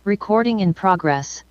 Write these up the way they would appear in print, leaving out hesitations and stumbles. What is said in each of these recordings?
Recording in progress.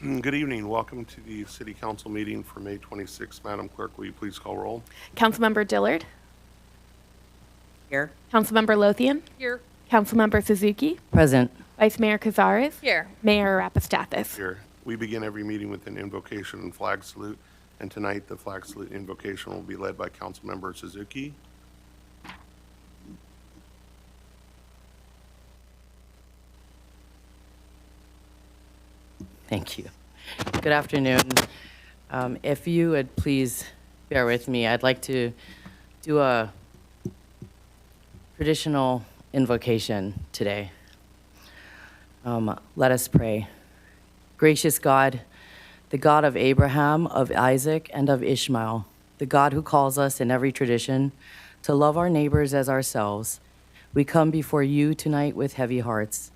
Good evening. Welcome to the City Council meeting for May 26th. Madam Clerk, will you please call roll? Councilmember Dillard? Here. Councilmember Lothian? Here. Councilmember Suzuki? Present. Vice Mayor Cazares? Here. Mayor Rapastathis? Here. We begin every meeting with an invocation and flag salute, and tonight the flag salute invocation will be led by Councilmember Suzuki. Thank you. Good afternoon. If you would please bear with me, I'd like to do a traditional invocation today. Let us pray. Gracious God, the God of Abraham, of Isaac, and of Ishmael, the God who calls us in every tradition to love our neighbors as ourselves, we come before you tonight with heavy hearts.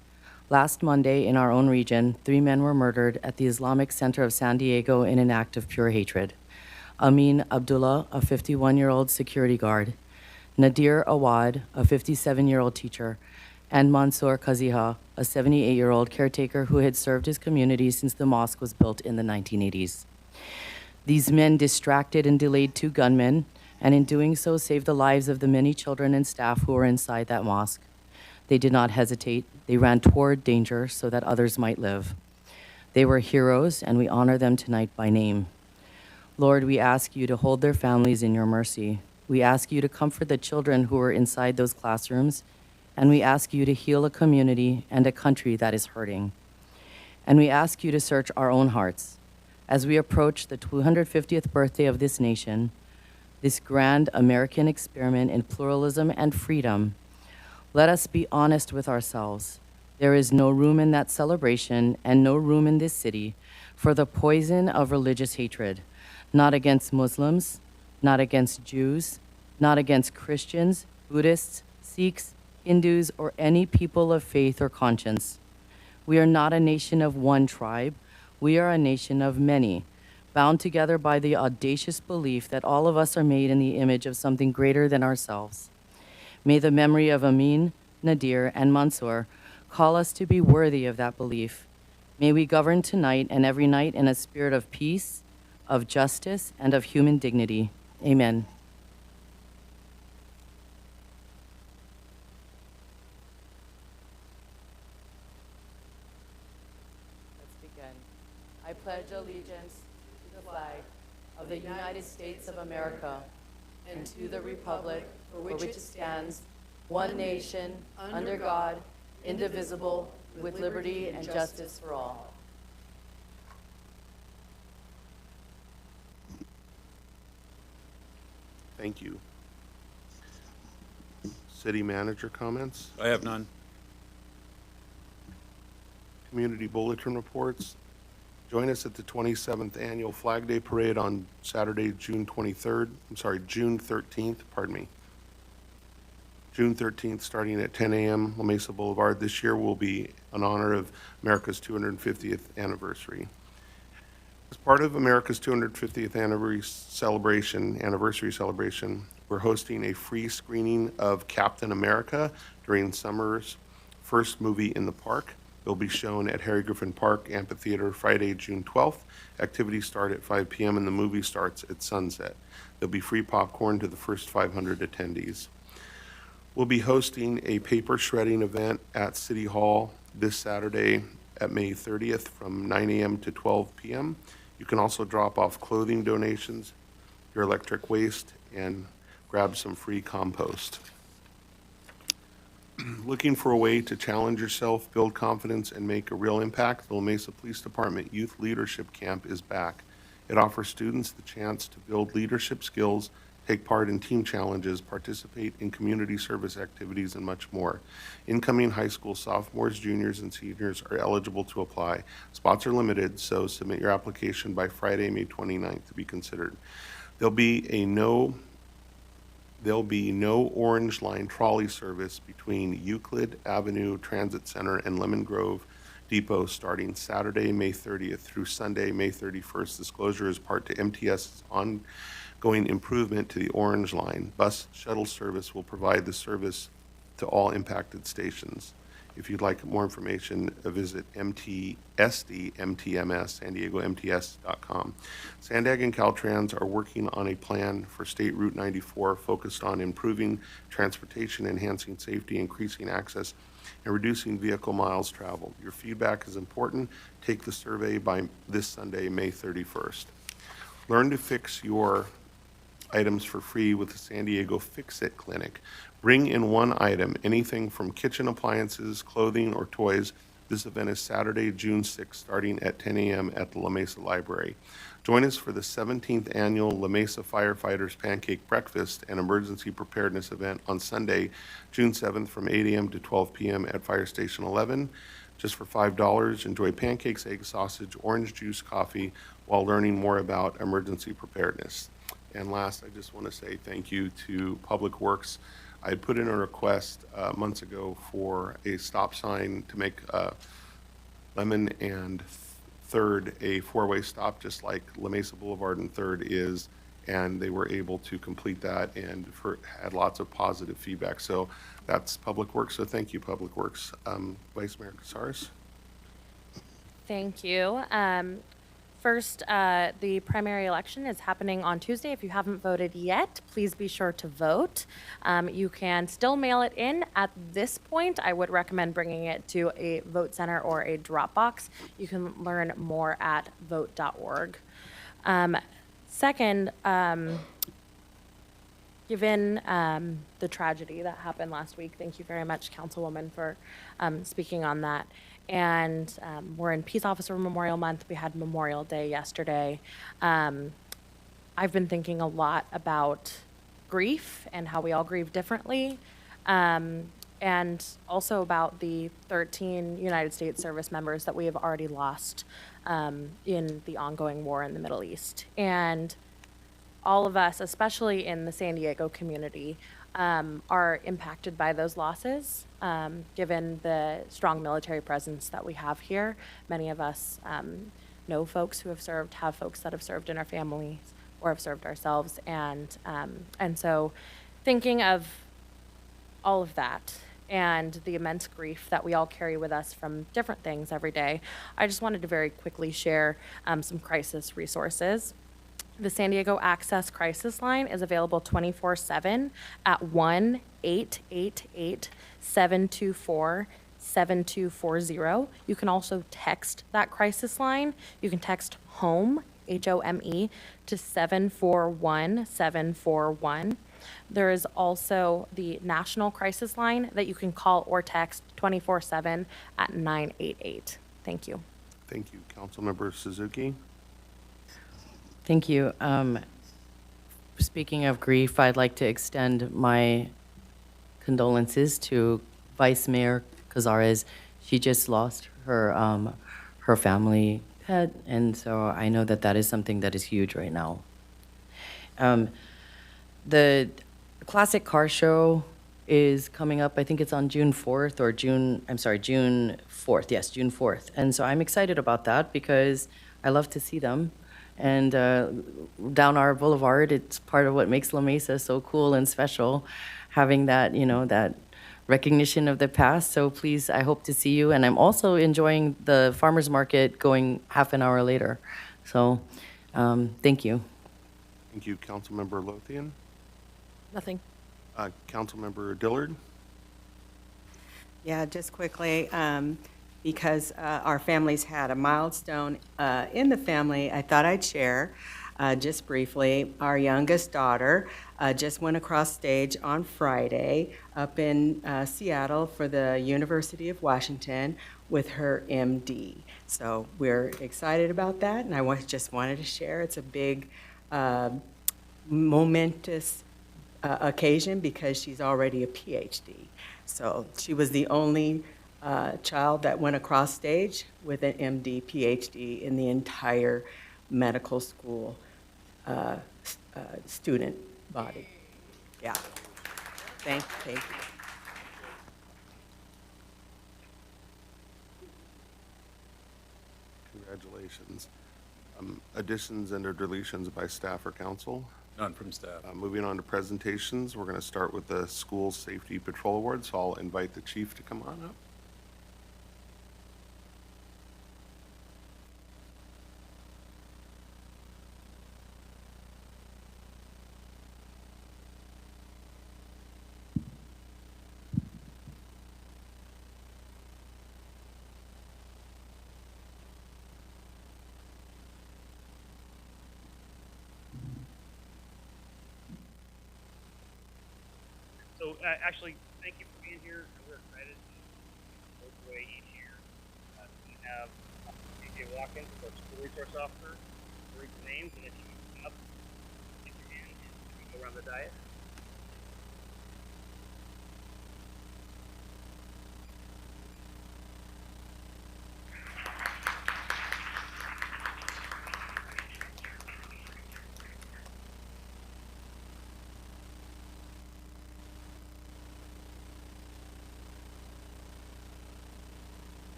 Last Monday, in our own region, 3 men were murdered at the Islamic Center of San Diego in an act of pure hatred. Amin Abdullah, a 51-year-old security guard, Nadir Awad, a 57-year-old teacher, and Mansour Kaziha, a 78-year-old caretaker who had served his community since the mosque was built in the 1980s. These men distracted and delayed 2 gunmen, and in doing so saved the lives of the many children and staff who were inside that mosque. They did not hesitate. They ran toward danger so that others might live. They were heroes, and we honor them tonight by name. Lord, we ask you to hold their families in your mercy. We ask you to comfort the children who were inside those classrooms, and we ask you to heal a community and a country that is hurting. And we ask you to search our own hearts. As we approach the 250th birthday of this nation, this grand American experiment in pluralism and freedom, let us be honest with ourselves. There is no room in that celebration and no room in this city for the poison of religious hatred, not against Muslims, not against Jews, not against Christians, Buddhists, Sikhs, Hindus, or any people of faith or conscience. We are not a nation of one tribe. We are a nation of many, bound together by the audacious belief that all of us are made in the image of something greater than ourselves. May the memory of Amin, Nadir, and Mansour call us to be worthy of that belief. May we govern tonight and every night in a spirit of peace, of justice, and of human dignity. Amen. Let's begin. I pledge allegiance to the flag of the United States of America and to the republic for which it stands, one nation, under God, indivisible, with liberty and justice for all. Thank you. City manager comments? I have none. Community bulletin reports. Join us at the 27th Annual Flag Day Parade on Saturday, June 13th, June 13th, starting at 10 a.m. La Mesa Boulevard. This year will be in honor of America's 250th anniversary. As part of America's 250th anniversary celebration, we're hosting a free screening of Captain America during summer's first movie in the park. It'll be shown at Harry Griffin Park Amphitheater Friday, June 12th. Activities start at 5 p.m. and the movie starts at sunset. There'll be free popcorn to the first 500 attendees. We'll be hosting a paper shredding event at City Hall this Saturday at May 30th from 9 a.m. to 12 p.m. You can also drop off clothing donations, your electric waste, and grab some free compost. Looking for a way to challenge yourself, build confidence, and make a real impact? The La Mesa Police Department Youth Leadership Camp is back. It offers students the chance to build leadership skills, take part in team challenges, participate in community service activities, and much more. Incoming high school sophomores, juniors, and seniors are eligible to apply. Spots are limited, so submit your application by Friday, May 29th to be considered. There'll be no Orange Line trolley service between Euclid Avenue Transit Center and Lemon Grove Depot starting Saturday, May 30th through Sunday, May 31st. This closure is part to MTS's ongoing improvement to the Orange Line. Bus shuttle service will provide the service to all impacted stations. If you'd like more information, visit MTMS, San Diego MTS.com. Sandag and Caltrans are working on a plan for State Route 94 focused on improving transportation, enhancing safety, increasing access, and reducing vehicle miles traveled. Your feedback is important. Take the survey by this Sunday, May 31st. Learn to fix your items for free with the San Diego Fix-It Clinic. Bring in one item, anything from kitchen appliances, clothing, or toys. This event is Saturday, June 6th, starting at 10 a.m. at the La Mesa Library. Join us for the 17th Annual La Mesa Firefighters Pancake Breakfast and Emergency Preparedness Event on Sunday, June 7th from 8 a.m. to 12 p.m. at Fire Station 11. Just for $5, enjoy pancakes, egg sausage, orange juice, coffee, while learning more about emergency preparedness. And last, I just want to say thank you to Public Works. I had put in a request months ago for a stop sign to make Lemon and Third a four-way stop, just like La Mesa Boulevard and Third is, and they were able to complete that and had lots of positive feedback. So that's Public Works, so thank you, Public Works. Vice Mayor Casares? Thank you. First, the primary election is happening on Tuesday. If you haven't voted yet, please be sure to vote. You can still mail it in. At this point, I would recommend bringing it to a vote center or a drop box. You can learn more at vote.org. Second, given the tragedy that happened last week, thank you very much, Councilwoman, for speaking on that. And we're in Peace Officer Memorial Month. We had Memorial Day yesterday. I've been thinking a lot about grief and how we all grieve differently, and also about the 13 United States service members that we have already lost in the ongoing war in the Middle East. And all of us, especially in the San Diego community, are impacted by those losses, given the strong military presence that we have here. Many of us know folks who have served, have folks that have served in our families, or have served ourselves, and so thinking of all of that and the immense grief that we all carry with us from different things every day, I just wanted to very quickly share some crisis resources. The San Diego Access Crisis Line is available 24/7 at 1-888-724-7240. You can also text that crisis line. You can text HOME, HOME, to 741-741. There is also the National Crisis Line that you can call or text 24/7 at 988. Thank you. Thank you. Councilmember Suzuki? Thank you. Speaking of grief, I'd like to extend my condolences to Vice Mayor Casares. She just lost her her family pet, and so I know that that is something that is huge right now. The Classic Car Show is coming up. I think it's on June 4th or June 4th. Yes, June 4th. And so I'm excited about that because I love to see them. And down our boulevard, it's part of what makes La Mesa so cool and special, having that, that recognition of the past. So please, I hope to see you. And I'm also enjoying the farmer's market going half an hour later. So thank you. Thank you. Councilmember Lothian? Nothing. Councilmember Dillard? Yeah, just quickly, because our families had a milestone in the family, I thought I'd share just briefly. Our youngest daughter just went across stage on Friday up in Seattle for the University of Washington with her MD. So we're excited about that, and I just wanted to share. It's a big, momentous occasion because she's already a PhD. So she was the only child that went across stage with an MD, PhD in the entire medical school student body. Yeah. Thank you. Congratulations. Additions and or deletions by staff or council? None from staff. Moving on to presentations, we're going to start with the School Safety Patrol Award, so I'll invite the chief to come on up. So actually, thank you for being here. We're excited to work away each year. We have AJ Watkins, our school resource officer. Read the names, and if you come up, get your hand, and we go around the diet.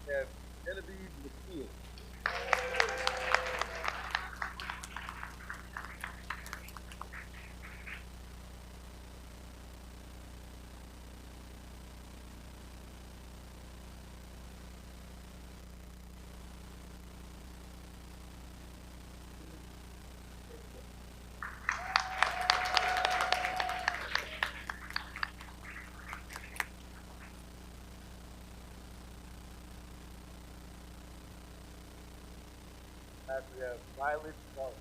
Have Genevieve McKeon. Last we have Violet Garland.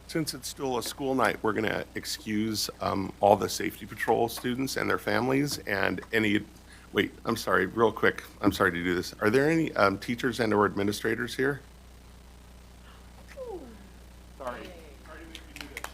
Since it's still a school night, we're going to excuse all the safety patrol students and their families and any, wait, I'm sorry, real quick, I'm sorry to do this. Are there any teachers and or administrators here? Sorry. Sorry to make you do this.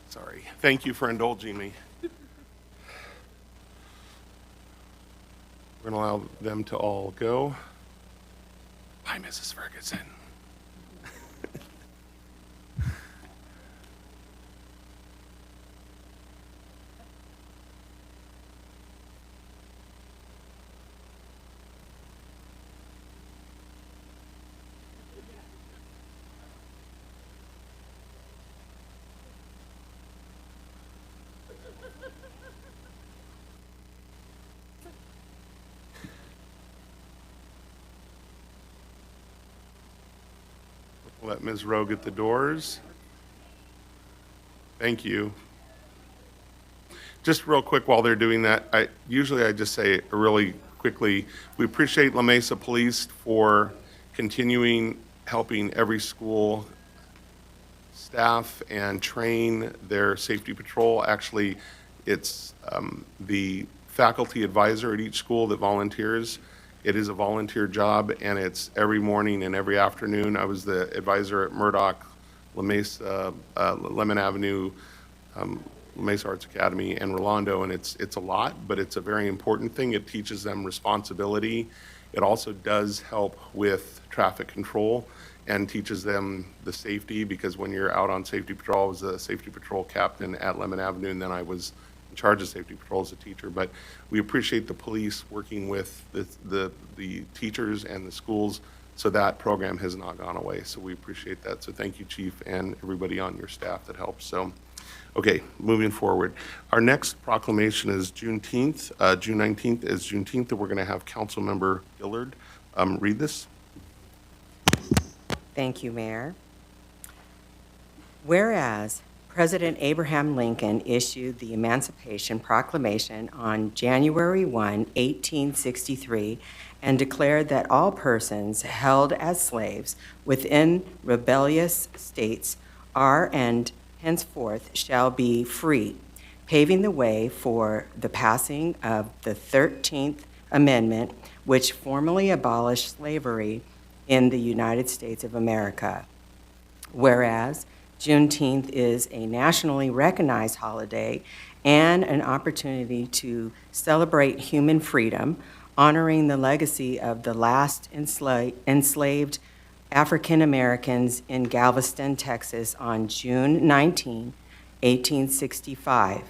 Sorry. Thank you for indulging me. We're going to allow them to all go. Bye, Mrs. Ferguson. Let Ms. Rowe get the doors. Thank you. Just real quick while they're doing that, I just say really quickly, we appreciate La Mesa Police for continuing helping every school staff and train their safety patrol. Actually, it's the faculty advisor at each school that volunteers. It is a volunteer job, and it's every morning and every afternoon. I was the advisor at Murdoch, La Mesa, Lemon Avenue, La Mesa Arts Academy, and Rolando, and it's a lot, but it's a very important thing. It teaches them responsibility. It also does help with traffic control and teaches them the safety, because when you're out on safety patrol, I was a safety patrol captain at Lemon Avenue, and then I was in charge of safety patrol as a teacher. But we appreciate the police working with the teachers and the schools, so that program has not gone away. So we appreciate that. So thank you, Chief, and everybody on your staff that helps. So, okay, moving forward. Our next proclamation is Juneteenth. June 19th is Juneteenth, and we're going to have Councilmember Gillard read this. Thank you, Mayor. Whereas President Abraham Lincoln issued the Emancipation Proclamation on January 1, 1863, and declared that all persons held as slaves within rebellious states are and henceforth shall be free, paving the way for the passing of the 13th Amendment, which formally abolished slavery in the United States of America. Whereas Juneteenth is a nationally recognized holiday and an opportunity to celebrate human freedom, honoring the legacy of the last enslaved African Americans in Galveston, Texas on June 19, 1865,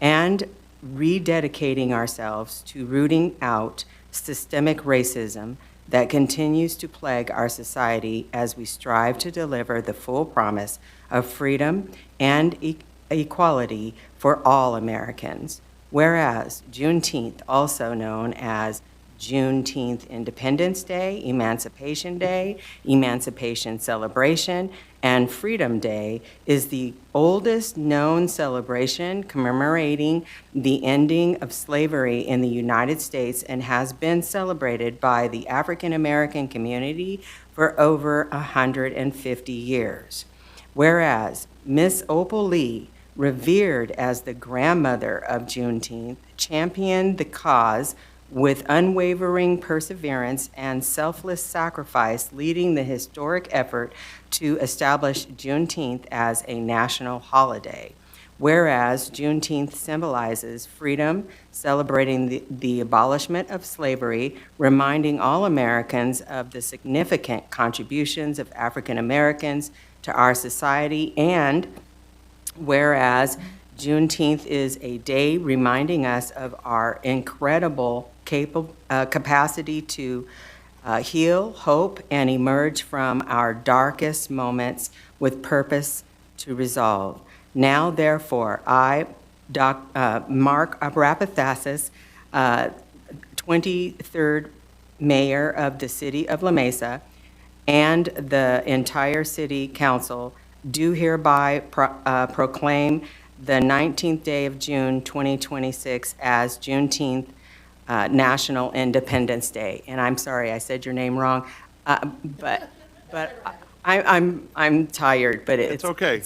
and rededicating ourselves to rooting out systemic racism that continues to plague our society as we strive to deliver the full promise of freedom and equality for all Americans. Whereas Juneteenth, also known as Juneteenth Independence Day, Emancipation Day, Emancipation Celebration, and Freedom Day, is the oldest known celebration commemorating the ending of slavery in the United States and has been celebrated by the African American community for over 150 years. Whereas Miss Opal Lee, revered as the grandmother of Juneteenth, championed the cause with unwavering perseverance and selfless sacrifice, leading the historic effort to establish Juneteenth as a national holiday. Whereas Juneteenth symbolizes freedom, celebrating the abolishment of slavery, reminding all Americans of the significant contributions of African Americans to our society, and whereas Juneteenth is a day reminding us of our incredible capacity to heal, hope, and emerge from our darkest moments with purpose to resolve. Now, therefore, I, Mark Abrapathasis, 23rd Mayor of the City of La Mesa, and the entire City Council, do hereby proclaim the 19th day of June 2026 as Juneteenth National Independence Day. And I'm sorry, I said your name wrong, but I'm tired. But It's okay.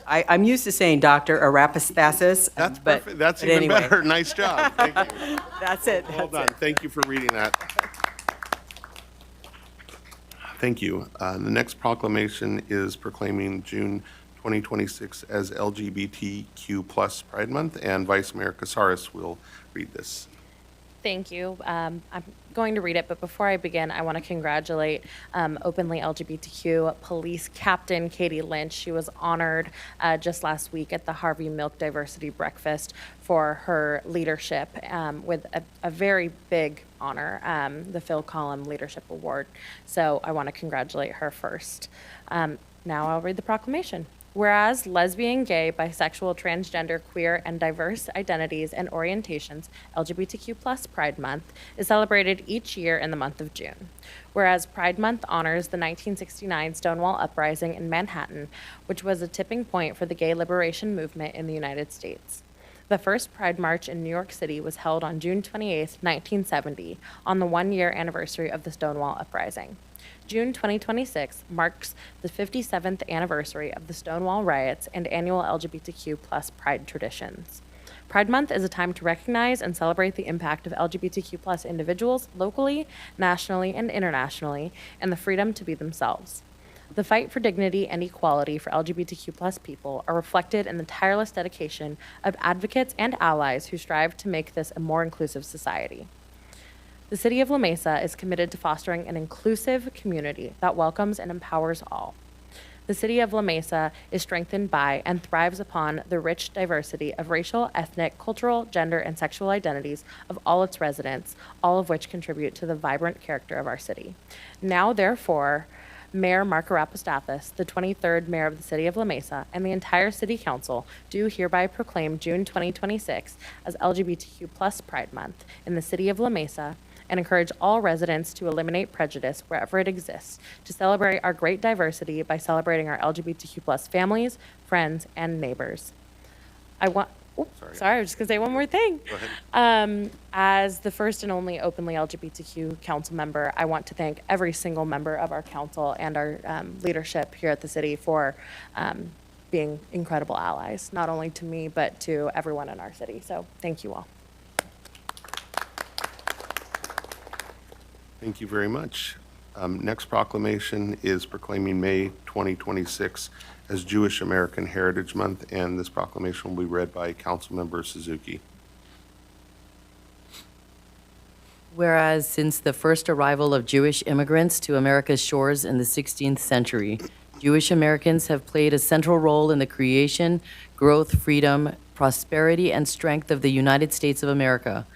I'm used to saying Dr. Arapastasis. That's but, perfect. That's but even anyway. better. Nice job. Thank you. That's it. Well That's done. it. Thank you for reading that. Thank you. The next proclamation is proclaiming June 2026 as LGBTQ plus Pride Month, and Vice Mayor Casares will read this. Thank you. I'm going to read it, but before I begin, I want to congratulate openly LGBTQ police captain Katie Lynch. She was honored just last week at the Harvey Milk Diversity Breakfast for her leadership with a very big honor, the Phil Collum Leadership Award. So I want to congratulate her first. Now I'll read the proclamation. Whereas lesbian, gay, bisexual, transgender, queer, and diverse identities and orientations LGBTQ+ Pride Month is celebrated each year in the month of June. Whereas Pride Month honors the 1969 Stonewall Uprising in Manhattan, which was a tipping point for the gay liberation movement in the United States. The first Pride March in New York City was held on June 28, 1970, on the one-year anniversary of the Stonewall Uprising. June 2026 marks the 57th anniversary of the Stonewall riots and annual LGBTQ+ Pride traditions. Pride Month is a time to recognize and celebrate the impact of LGBTQ+ individuals locally, nationally, and internationally, and the freedom to be themselves. The fight for dignity and equality for LGBTQ+ people are reflected in the tireless dedication of advocates and allies who strive to make this a more inclusive society. The City of La Mesa is committed to fostering an inclusive community that welcomes and empowers all. The City of La Mesa is strengthened by and thrives upon the rich diversity of racial, ethnic, cultural, gender, and sexual identities of all its residents, all of which contribute to the vibrant character of our city. Now, therefore, Mayor Mark Arapastathis, the 23rd Mayor of the City of La Mesa, and the entire City Council do hereby proclaim June 2026 as LGBTQ+ Pride Month in the City of La Mesa, and encourage all residents to eliminate prejudice wherever it exists, to celebrate our great diversity by celebrating our LGBTQ+ families, friends, and neighbors. I was just gonna say one more thing. Go ahead. As the first and only openly LGBTQ council member, I want to thank every single member of our council and our leadership here at the city for being incredible allies, not only to me, but to everyone in our city. So thank you all. Thank you very much. Next proclamation is proclaiming May 2026 as Jewish American Heritage Month, and this proclamation will be read by Councilmember Suzuki. Whereas since the first arrival of Jewish immigrants to America's shores in the 16th century, Jewish Americans have played a central role in the creation, growth, freedom, prosperity, and strength of the United States of America.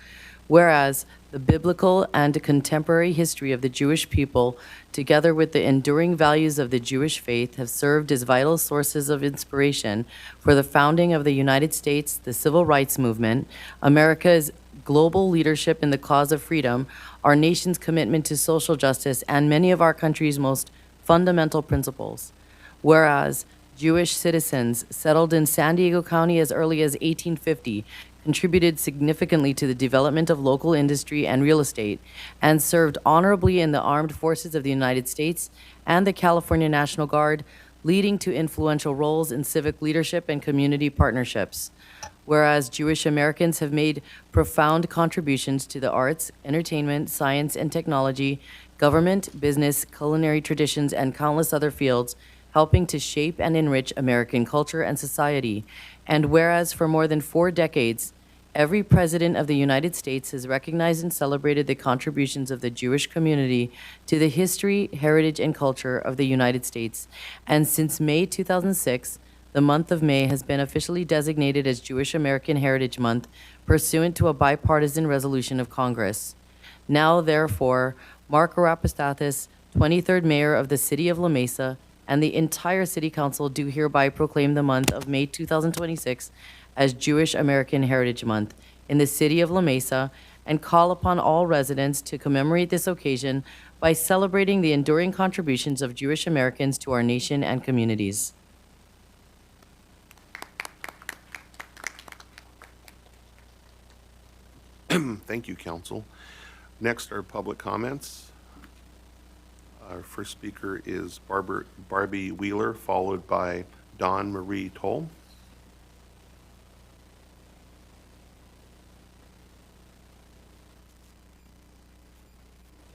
Whereas the biblical and contemporary history of the Jewish people, together with the enduring values of the Jewish faith, have served as vital sources of inspiration for the founding of the United States, the Civil Rights Movement, America's global leadership in the cause of freedom, our nation's commitment to social justice, and many of our country's most fundamental principles. Whereas Jewish citizens settled in San Diego County as early as 1850 contributed significantly to the development of local industry and real estate, and served honorably in the armed forces of the United States and the California National Guard, leading to influential roles in civic leadership and community partnerships. Whereas Jewish Americans have made profound contributions to the arts, entertainment, science, and technology, government, business, culinary traditions, and countless other fields, helping to shape and enrich American culture and society. And whereas for more than 4 decades, every president of the United States has recognized and celebrated the contributions of the Jewish community to the history, heritage, and culture of the United States. And since May 2006, the month of May has been officially designated as Jewish American Heritage Month, pursuant to a bipartisan resolution of Congress. Now, therefore, Mark Arapastathis, 23rd Mayor of the City of La Mesa, and the entire City Council do hereby proclaim the month of May 2026 as Jewish American Heritage Month in the City of La Mesa, and call upon all residents to commemorate this occasion by celebrating the enduring contributions of Jewish Americans to our nation and communities. Thank you, Council. Next are public comments. Our first speaker is Barbie Wheeler, followed by Dawn Marie Toll.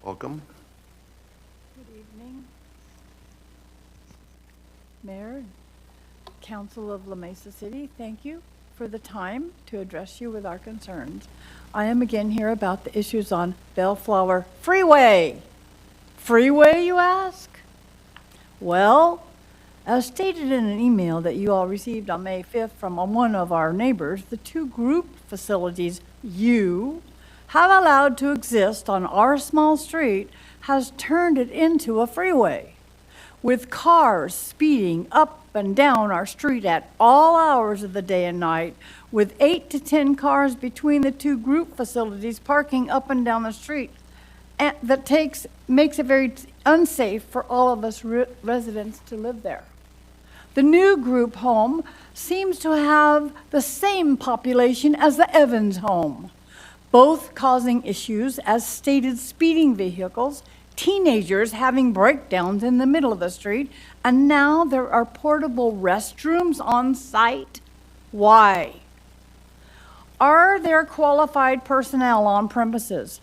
Welcome. Good evening. Mayor, Council of La Mesa City, thank you for the time to address you with our concerns. I am again here about the issues on Bellflower Freeway. Freeway, you ask? Well, as stated in an email that you all received on May 5th from one of our neighbors, the 2 group facilities you have allowed to exist on our small street has turned it into a freeway, with cars speeding up and down our street at all hours of the day and night, with 8 to 10 cars between the two group facilities parking up and down the street. And that makes it very unsafe for all of us residents to live there. The new group home seems to have the same population as the Evans home, both causing issues as stated speeding vehicles, teenagers having breakdowns in the middle of the street, and now there are portable restrooms on site. Why? Are there qualified personnel on premises?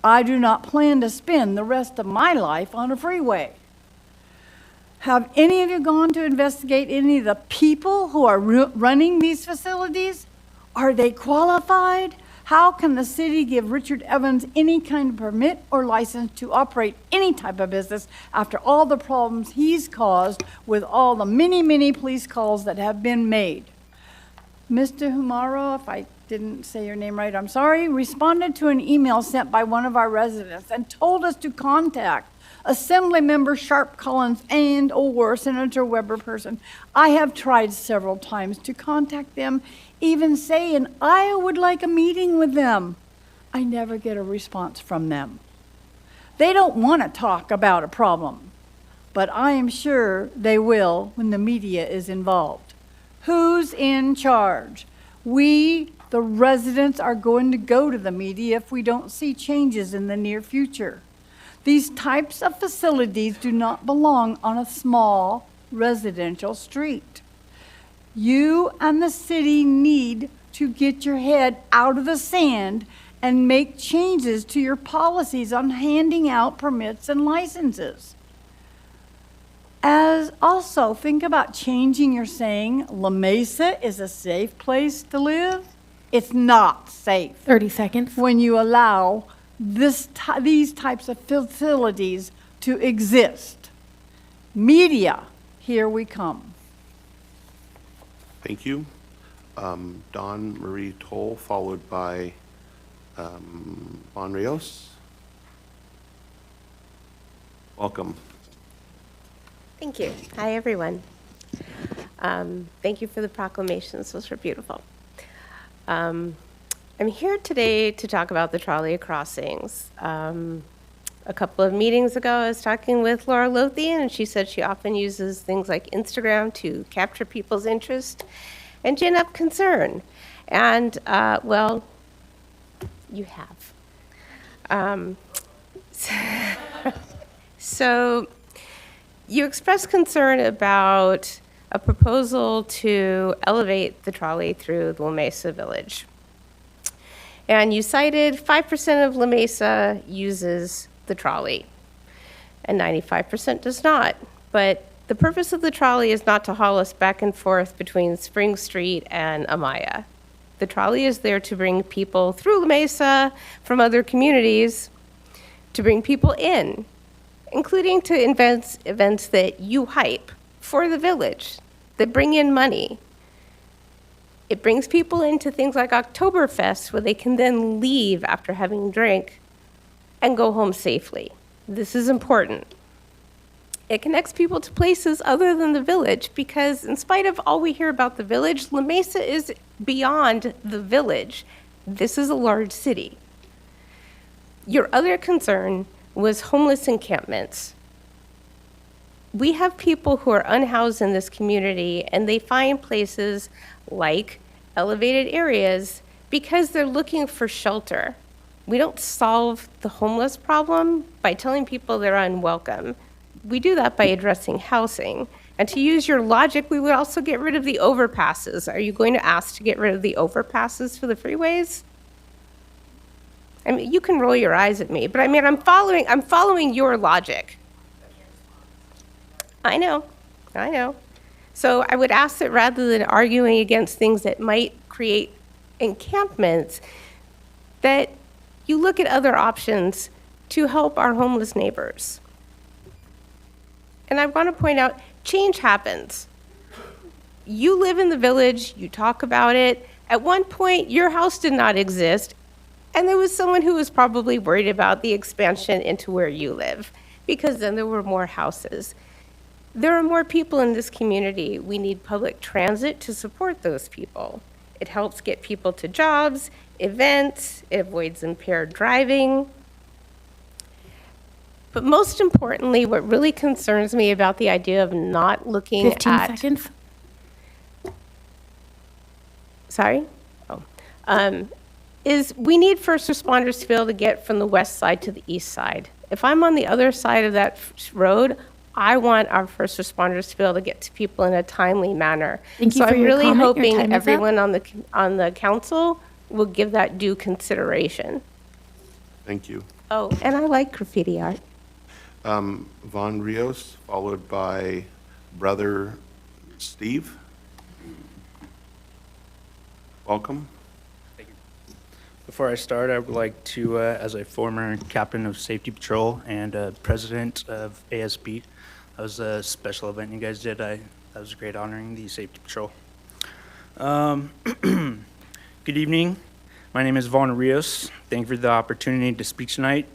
I do not plan to spend the rest of my life on a freeway. Have any of you gone to investigate any of the people who are running these facilities? Are they qualified? How can the city give Richard Evans any kind of permit or license to operate any type of business after all the problems he's caused with all the many, many police calls that have been made? Mr. Humaro, if I didn't say your name right, I'm sorry, responded to an email sent by one of our residents and told us to contact Assemblymember Sharp Collins and/or Senator Weber Person. I have tried several times to contact them, even saying I would like a meeting with them. I never get a response from them. They don't want to talk about a problem, but I am sure they will when the media is involved. Who's in charge? We, the residents, are going to go to the media if we don't see changes in the near future. These types of facilities do not belong on a small residential street. You and the city need to get your head out of the sand and make changes to your policies on handing out permits and licenses. As also, think about changing your saying, La Mesa is a safe place to live. It's not safe 30 seconds. when you allow these types of facilities to exist. Media, here we come. Thank you. Dawn Marie Toll, followed by Juan Rios. Welcome. Thank you. Hi, everyone. Thank you for the proclamations. Those were beautiful. I'm here today to talk about the trolley crossings. A couple of meetings ago, I was talking with Laura Lothian, and she said she often uses things like Instagram to capture people's interest and gin up concern. And, well, you have. So you expressed concern about a proposal to elevate the trolley through the La Mesa Village. And you cited 5% of La Mesa uses the trolley, and 95% does not. But the purpose of the trolley is not to haul us back and forth between Spring Street and Amaya. The trolley is there to bring people through La Mesa from other communities, to bring people in, including to events that you hype for the village, that bring in money. It brings people into things like Oktoberfest, where they can then leave after having drank and go home safely. This is important. It connects people to places other than the village, because in spite of all we hear about the village, La Mesa is beyond the village. This is a large city. Your other concern was homeless encampments. We have people who are unhoused in this community, and they find places like elevated areas because they're looking for shelter. We don't solve the homeless problem by telling people they're unwelcome. We do that by addressing housing. And to use your logic, we would also get rid of the overpasses. Are you going to ask to get rid of the overpasses for the freeways? I mean, you can roll your eyes at me, but I mean, I'm following your logic. I know. So I would ask that rather than arguing against things that might create encampments, that you look at other options to help our homeless neighbors. And I want to point out, change happens. You live in the village, you talk about it. At one point, your house did not exist, and there was someone who was probably worried about the expansion into where you live, because then there were more houses. There are more people in this community. We need public transit to support those people. It helps get people to jobs, events, it avoids impaired driving. But most importantly, what really concerns me about the idea of not looking 15 at... seconds. Sorry? Is we need first responders to be able to get from the west side to the east side. If I'm on the other side of that road, I want our first responders to be able to get to people in a timely manner. Thank you so for I'm your really comment. Your hoping time is up. everyone on the council will give that due consideration. Thank you. Oh, and I like graffiti art. Von Rios, followed by Brother Steve. Welcome. Before I start, I would like to, as a former captain of Safety Patrol and president of ASB, that was a special event you guys did. That was great honoring the Safety Patrol. Good evening. My name is Von Rios. Thank you for the opportunity to speak tonight.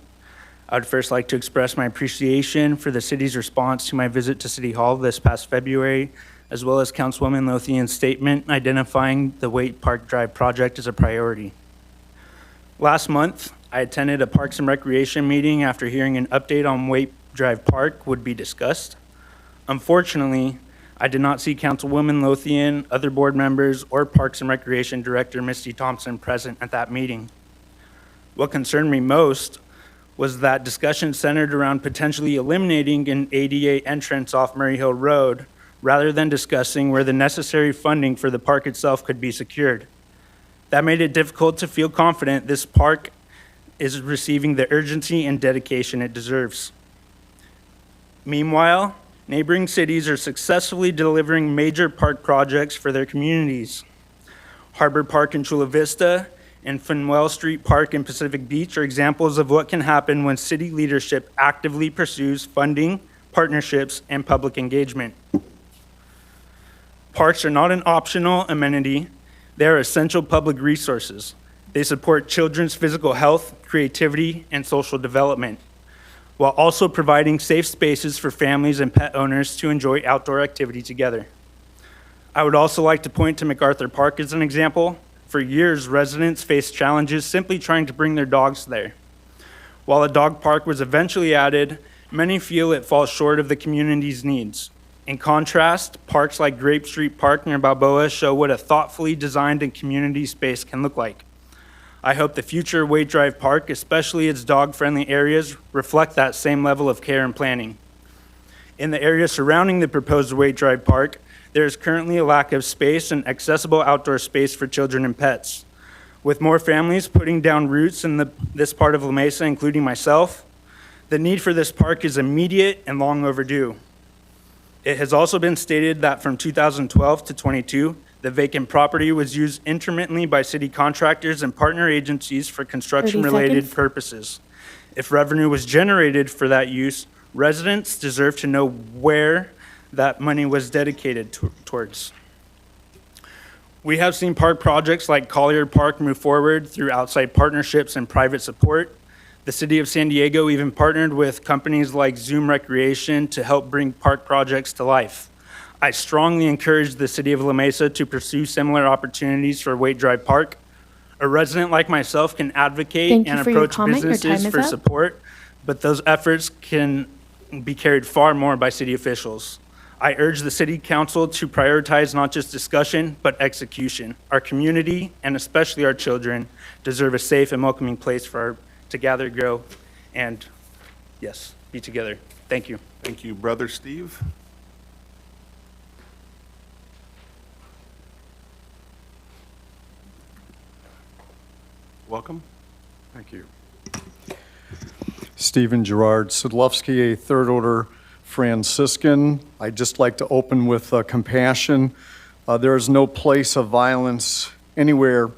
I would first like to express my appreciation for the city's response to my visit to City Hall this past February, as well as Councilwoman Lothian's statement identifying the Waite Park Drive project as a priority. Last month, I attended a Parks and Recreation meeting after hearing an update on Waite Drive Park would be discussed. Unfortunately, I did not see Councilwoman Lothian, other board members, or Parks and Recreation Director Misty Thompson present at that meeting. What concerned me most was that discussion centered around potentially eliminating an ADA entrance off Murray Hill Road rather than discussing where the necessary funding for the park itself could be secured. That made it difficult to feel confident this park is receiving the urgency and dedication it deserves. Meanwhile, neighboring cities are successfully delivering major park projects for their communities. Harbor Park in Chula Vista and Finwell Street Park in Pacific Beach are examples of what can happen when city leadership actively pursues funding, partnerships, and public engagement. Parks are not an optional amenity. They are essential public resources. They support children's physical health, creativity, and social development, while also providing safe spaces for families and pet owners to enjoy outdoor activity together. I would also like to point to MacArthur Park as an example. For years, residents faced challenges simply trying to bring their dogs there. While a dog park was eventually added, many feel it falls short of the community's needs. In contrast, parks like Grape Street Park near Balboa show what a thoughtfully designed and community space can look like. I hope the future Waite Drive Park, especially its dog-friendly areas, reflect that same level of care and planning. In the area surrounding the proposed Waite Drive Park, there is currently a lack of space and accessible outdoor space for children and pets. With more families putting down roots in this part of La Mesa, including myself, the need for this park is immediate and long overdue. It has also been stated that from 2012 to 22, the vacant property was used intermittently by city contractors and partner agencies for construction-related purposes. If revenue was generated for that use, residents deserve to know where that money was dedicated towards. We have seen park projects like Collier Park move forward through outside partnerships and private support. The city of San Diego even partnered with companies like Zoom Recreation to help bring park projects to life. I strongly encourage the city of La Mesa to pursue similar opportunities for Waite Drive Park. A resident like myself can advocate and approach businesses for support, but those efforts can be carried far more by city officials. I urge the city council to prioritize not just discussion, but execution. Our community, and especially our children, deserve a safe and welcoming place to gather, grow, and, yes, be together. Thank you. Thank you, Brother Steve. Welcome. Thank you. Stephen Gerard Sidlowski, a third order Franciscan. I'd just like to open with compassion. There is no place of violence anywhere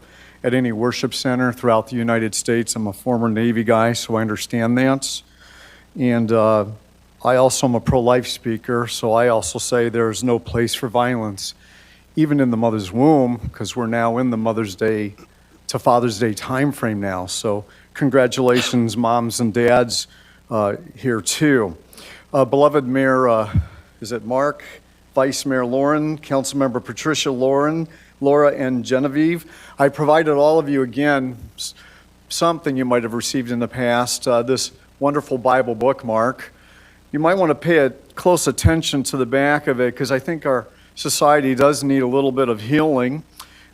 at any worship center throughout the United States. I'm a former Navy guy, so I understand that. And I also am a pro-life speaker, so I also say there's no place for violence, even in the mother's womb, because we're now in the Mother's Day to Father's Day time frame now. So congratulations, moms and dads here too. Beloved Mayor Is it Mark, Vice Mayor Lauren, Councilmember Patricia Lauren, Laura, and Genevieve? I provided all of you, again, something you might have received in the past, this wonderful Bible bookmark. You might want to pay close attention to the back of it, because I think our society does need a little bit of healing.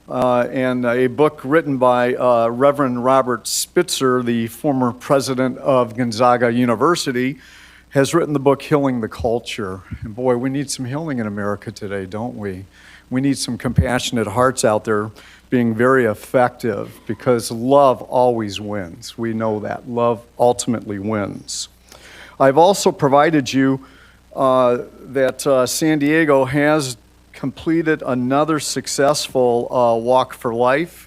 And a book written by Reverend Robert Spitzer, the former president of Gonzaga University, has written the book Healing the Culture. And boy, we need some healing in America today, don't we? We need some compassionate hearts out there being very effective, because love always wins. We know that. Love ultimately wins. I've also provided you that San Diego has completed another successful Walk for Life.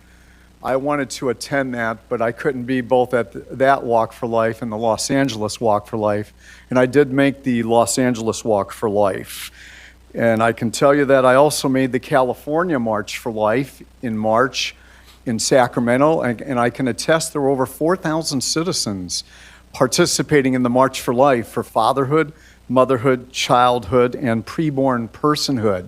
I wanted to attend that, but I couldn't be both at that Walk for Life and the Los Angeles Walk for Life. And I did make the Los Angeles Walk for Life. And I can tell you that I also made the California March for Life in March in Sacramento. And I can attest there were over 4,000 citizens participating in the March for Life for fatherhood, motherhood, childhood, and preborn personhood.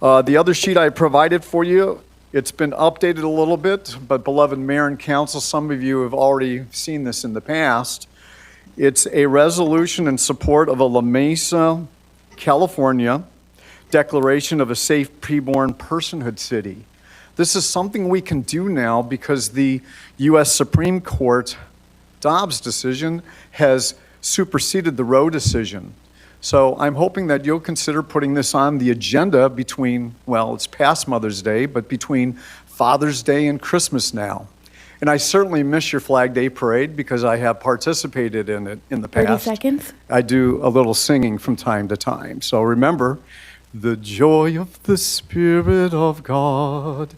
The other sheet I provided for you, it's been updated a little bit, but beloved Mayor and Council, some of you have already seen this in the past. It's a resolution in support of a La Mesa, California, declaration of a safe preborn personhood city. This is something we can do now because the U.S. Supreme Court Dobbs decision has superseded the Roe decision. So I'm hoping that you'll consider putting this on the agenda between, well, it's past Mother's Day, but between Father's Day and Christmas now. And I certainly miss your Flag Day Parade because I have participated in it in the past. 30 seconds. I do a little singing from time to time. So remember, the joy of the Spirit of God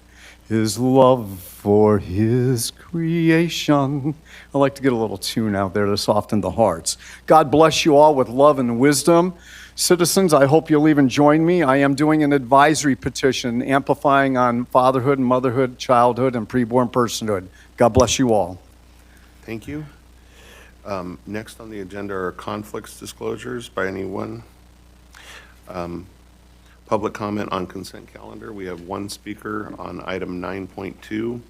is love for His creation. I like to get a little tune out there to soften the hearts. God bless you all with love and wisdom. Citizens, I hope you'll even join me. I am doing an advisory petition amplifying on fatherhood and motherhood, childhood, and preborn personhood. God bless you all. Thank you. Next on the agenda are conflicts disclosures by anyone. Public comment on consent calendar. We have one speaker on item 9.2,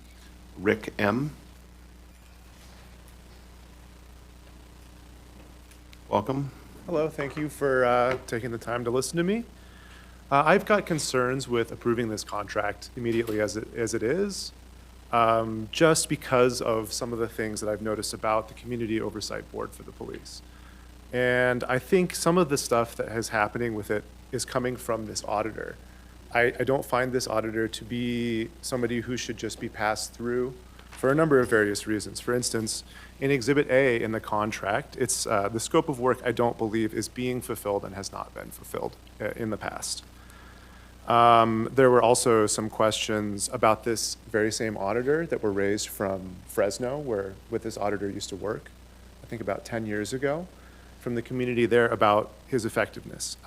Rick M. Welcome. Hello, thank you for taking the time to listen to me. I've got concerns with approving this contract immediately as it is, just because of some of the things that I've noticed about the Community Oversight Board for the police. And I think some of the stuff that is happening with it is coming from this auditor. I don't find this auditor to be somebody who should just be passed through for a number of various reasons. For instance, in Exhibit A in the contract, it's the scope of work I don't believe is being fulfilled and has not been fulfilled in the past. There were also some questions about this very same auditor that were raised from Fresno, where this auditor used to work, I think about 10 years ago, from the community there about his effectiveness.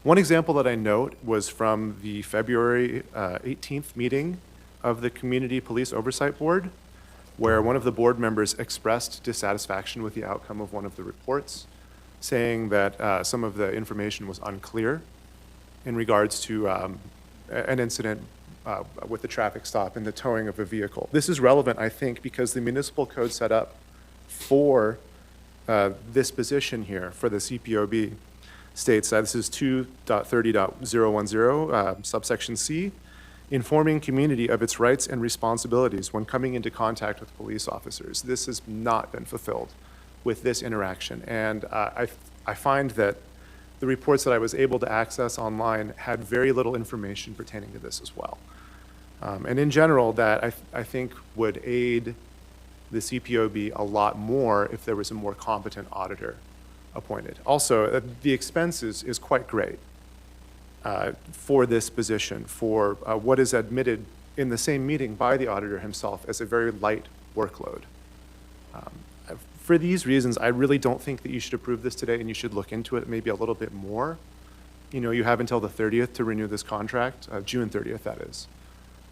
One example that I note was from the February 18th meeting of the Community Police Oversight Board, where one of the board members expressed dissatisfaction with the outcome of one of the reports, saying that some of the information was unclear in regards to an incident with the traffic stop and the towing of a vehicle. This is relevant, I think, because the municipal code set up for this position here, for the CPOB, states that this is 2.30.010, subsection C, informing community of its rights and responsibilities when coming into contact with police officers. This has not been fulfilled with this interaction. And I find that the reports that I was able to access online had very little information pertaining to this as well. And in general, that I think would aid the CPOB a lot more if there was a more competent auditor appointed. Also, the expense is quite great for this position, for what is admitted in the same meeting by the auditor himself as a very light workload. For these reasons, I really don't think that you should approve this today, and you should look into it maybe a little bit more. You know, you have until the 30th to renew this contract, June 30th, that is.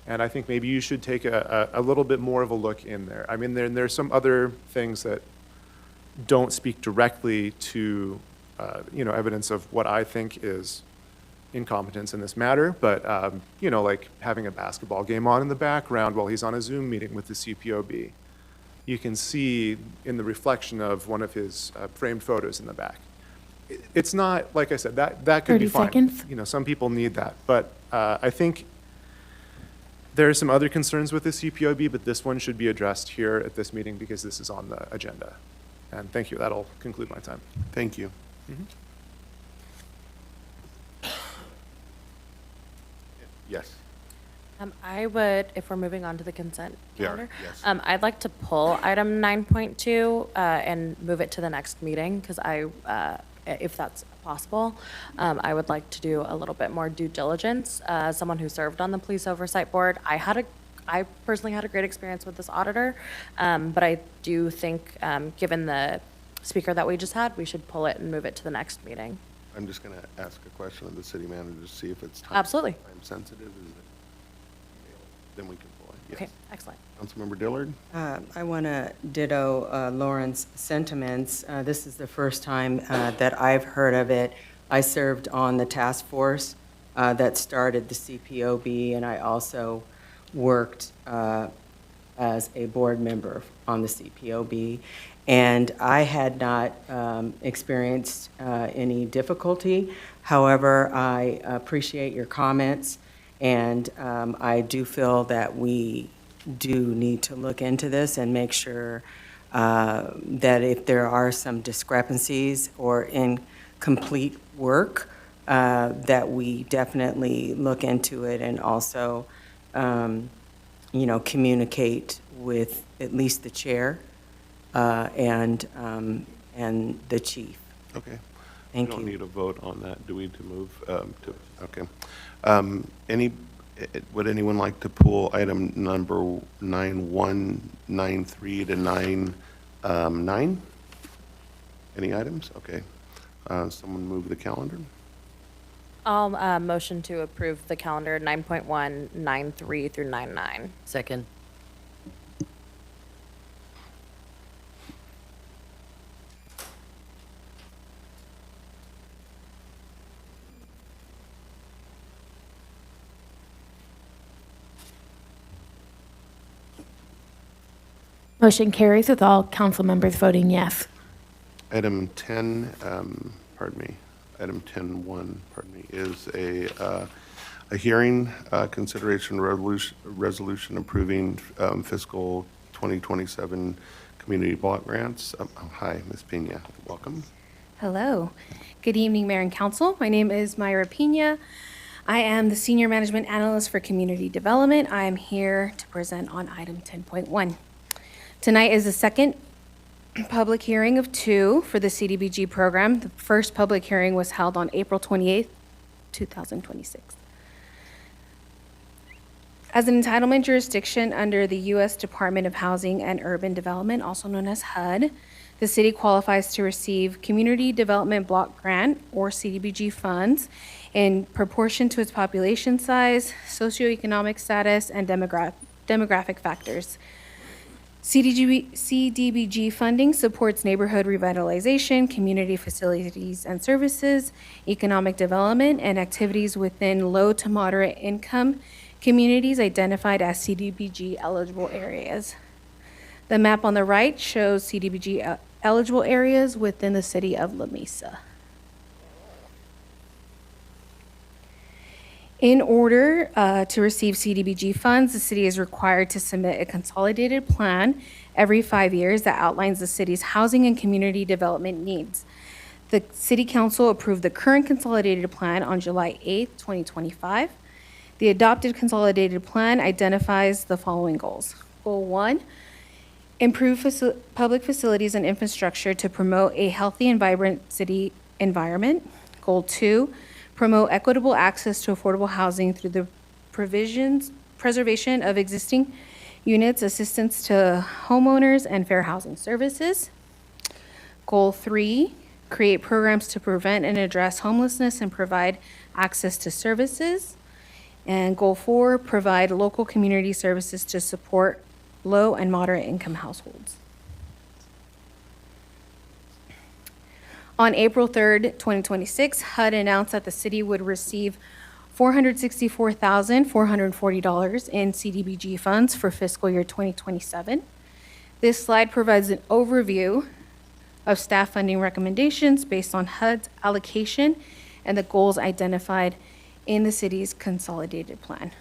And I think maybe you should take a little bit more of a look in there. I mean, there's some other things that don't speak directly to evidence of what I think is incompetence in this matter, but, like having a basketball game on in the background while he's on a Zoom meeting with the CPOB. You can see in the reflection of one of his framed photos in the back. It's not, like I said, that could be 30 fine. seconds. Some people need that, but I think there are some other concerns with the CPOB, but this one should be addressed here at this meeting because this is on the agenda. And thank you. That'll conclude my time. Thank you. Yes. I would, if we're moving on to the consent We are, calendar, yes. I'd like to pull item 9.2 and move it to the next meeting because if that's possible, I would like to do a little bit more due diligence. As someone who served on the police oversight board, I personally had a great experience with this auditor, but I do think, given the speaker that we just had, we should pull it and move it to the next meeting. I'm just going to ask a question of the city manager to see if it's Absolutely. time sensitive. Is it? Then we can pull it. Yes. Okay, excellent. Councilmember Dillard? I want to ditto Lauren's sentiments. This is the first time that I've heard of it. I served on the task force that started the CPOB, and I also worked as a board member on the CPOB. And I had not experienced any difficulty. However, I appreciate your comments, and I do feel that we do need to look into this and make sure that if there are some discrepancies or incomplete work, that we definitely look into it and also, communicate with at least the chair and the chief. Okay. Thank We don't you. need a vote on that, do we, to move to, okay. Would anyone like to pull item number 9193 to 99? Any items? Okay. Someone move the calendar? I'll motion to approve the calendar 9.1, 93 through 99. Second. Motion carries with all council members voting yes. Item 10, item 10.1, is a hearing, consideration resolution approving fiscal 2027 community block grants. Hi, Ms. Pena, welcome. Hello. Good evening, Mayor and Council. My name is Myra Pena. I am the Senior Management Analyst for Community Development. I am here to present on item 10.1. Tonight is the second public hearing of two for the CDBG program. The first public hearing was held on April 28th, 2026. As an entitlement jurisdiction under the U.S. Department of Housing and Urban Development, also known as HUD, the city qualifies to receive Community Development Block Grant, or CDBG funds, in proportion to its population size, socioeconomic status, and demographic factors. CDBG funding supports neighborhood revitalization, community facilities and services, economic development, and activities within low to moderate income communities identified as CDBG eligible areas. The map on the right shows CDBG eligible areas within the city of La Mesa. In order to receive CDBG funds, the city is required to submit a consolidated plan every 5 years that outlines the city's housing and community development needs. The City Council approved the current consolidated plan on July 8th, 2025. The adopted consolidated plan identifies the following goals. Goal 1, improve public facilities and infrastructure to promote a healthy and vibrant city environment. Goal 2, promote equitable access to affordable housing through the preservation of existing units, assistance to homeowners, and fair housing services. Goal 3, create programs to prevent and address homelessness and provide access to services. And Goal 4, provide local community services to support low and moderate income households. On April 3rd, 2026, HUD announced that the city would receive $464,440 in CDBG funds for fiscal year 2027. This slide provides an overview of staff funding recommendations based on HUD's allocation and the goals identified in the city's consolidated plan.